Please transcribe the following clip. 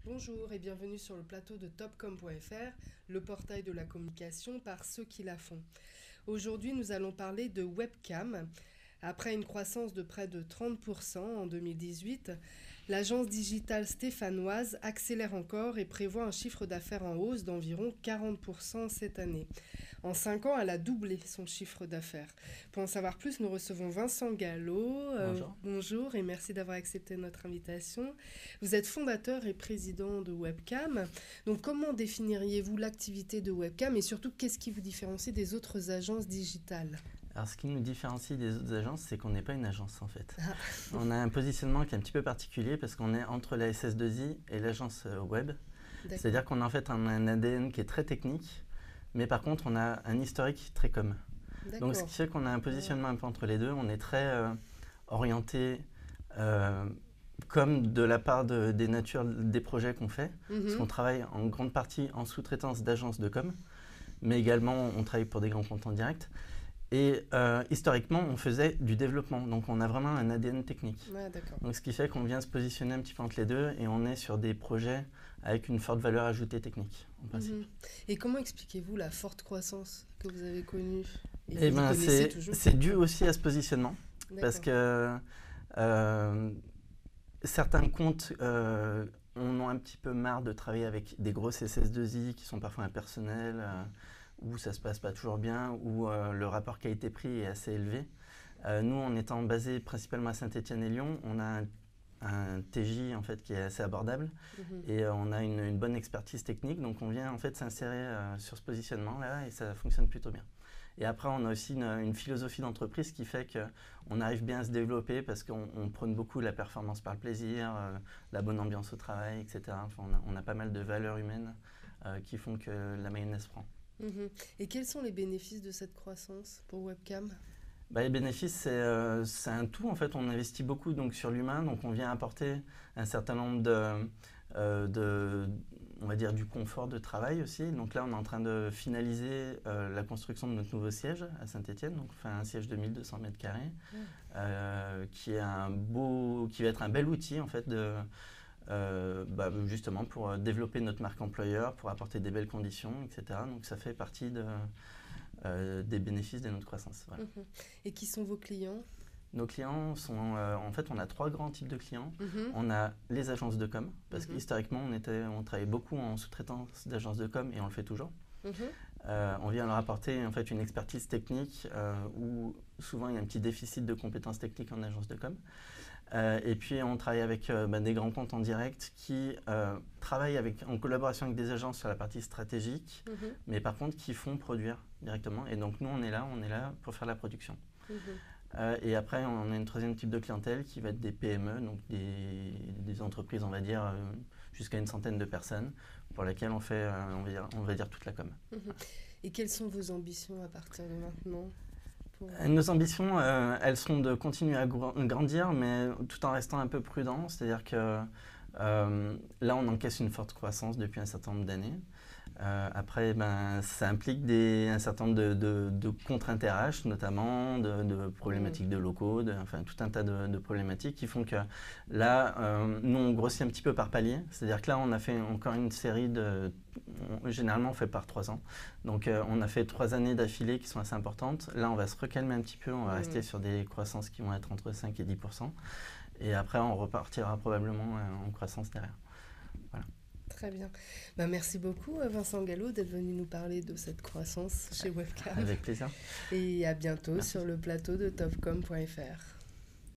Bonjour et bienvenue sur le plateau de topcom.fr, le portail de la communication par ceux qui la font. Aujourd'hui, nous allons parler de webcam. Après une croissance de près de 30% en 2018, l'agence digitale stéphanoise accélère encore et prévoit un chiffre d'affaires en hausse d'environ 40% cette année. En 5 ans, elle a doublé son chiffre d'affaires. Pour en savoir plus, nous recevons Vincent Gallo. Bonjour et merci d'avoir accepté notre invitation. Vous êtes fondateur et président de Webcam. Donc comment définiriez-vous l'activité de Webcam et surtout qu'est-ce qui vous différencie des autres agences digitales ? Alors, ce qui nous différencie des autres agences, c'est qu'on n'est pas une agence, en fait. On a un positionnement qui est un petit peu particulier parce qu'on est entre la SS2I et l'agence web. D'accord. C'est-à-dire qu'on a en fait un ADN qui est très technique, mais par contre, on a un historique très com. Donc, ce qui fait qu'on a un positionnement un peu entre les deux. On est très orienté comme de la part des natures des projets qu'on fait, parce qu'on travaille en grande partie en sous-traitance d'agences de com, mais également, on travaille pour des grands comptes en direct. Et historiquement, on faisait du développement, donc on a vraiment un ADN technique. Ouais, donc ce qui fait qu'on vient se positionner un petit peu entre les deux et on est sur des projets avec une forte valeur ajoutée technique, en principe. Et comment expliquez-vous la forte croissance que vous avez connue et c'est dû aussi à ce positionnement, parce que certains comptes on a un petit peu marre de travailler avec des grosses SS2I qui sont parfois impersonnelles, où ça ne se passe pas toujours bien, où le rapport qualité-prix est assez élevé. Nous, en étant basés principalement à Saint-Étienne et Lyon, on a un TJ en fait, qui est assez abordable et on a une bonne expertise technique, donc on vient en fait s'insérer sur ce positionnement-là et ça fonctionne plutôt bien. Et après, on a aussi une philosophie d'entreprise qui fait qu'on arrive bien à se développer parce qu'on prône beaucoup la performance par le plaisir, la bonne ambiance au travail, etc. Enfin, on a pas mal de valeurs humaines qui font que la mayonnaise prend. Et quels sont les bénéfices de cette croissance pour Webcam ? Les bénéfices, c'est un tout. En fait, on investit beaucoup donc, sur l'humain. Donc, on vient apporter un certain nombre on va dire, du confort de travail aussi. Donc là, on est en train de finaliser la construction de notre nouveau siège à Saint-Étienne. Donc, on fait un siège de 1200 mètres carrés qui va être un bel outil en fait justement pour développer notre marque employeur, pour apporter des belles conditions, etc. Donc ça fait partie des bénéfices de notre croissance. Voilà. Et qui sont vos clients ? Nos clients sont, en fait, on a 3 grands types de clients. On a les agences de com, parce qu'historiquement, on travaillait beaucoup en sous-traitance d'agences de com et on le fait toujours. On vient leur apporter en fait, une expertise technique où souvent il y a un petit déficit de compétences techniques en agence de com. Et puis on travaille avec des grands comptes en direct qui travaillent en collaboration avec des agences sur la partie stratégique, mais par contre qui font produire directement. Et donc nous on est là pour faire la production. Et après on a une troisième type de clientèle qui va être des PME, donc des entreprises on va dire jusqu'à une centaine de personnes pour lesquelles on fait on va dire toute la com. Et quelles sont vos ambitions à partir de maintenant ? Nos ambitions, elles seront de continuer à grandir, mais tout en restant un peu prudent. C'est-à-dire que là, on encaisse une forte croissance depuis un certain nombre d'années. Après, ça implique un certain nombre de contraintes RH, notamment de problématiques de locaux, enfin tout un tas de problématiques qui font que là, nous, on grossit un petit peu par palier. C'est-à-dire que là, on a fait encore une série généralement, on fait par 3 ans. Donc, on a fait 3 années d'affilée qui sont assez importantes. Là, on va se recalmer un petit peu. On va rester sur des croissances qui vont être entre 5 et 10%. Et après, on repartira probablement en croissance derrière. Voilà. Très bien. Merci beaucoup Vincent Gallo d'être venu nous parler de cette croissance chez Webcam. Avec plaisir. Et à bientôt. Merci. Sur le plateau de topcom.fr.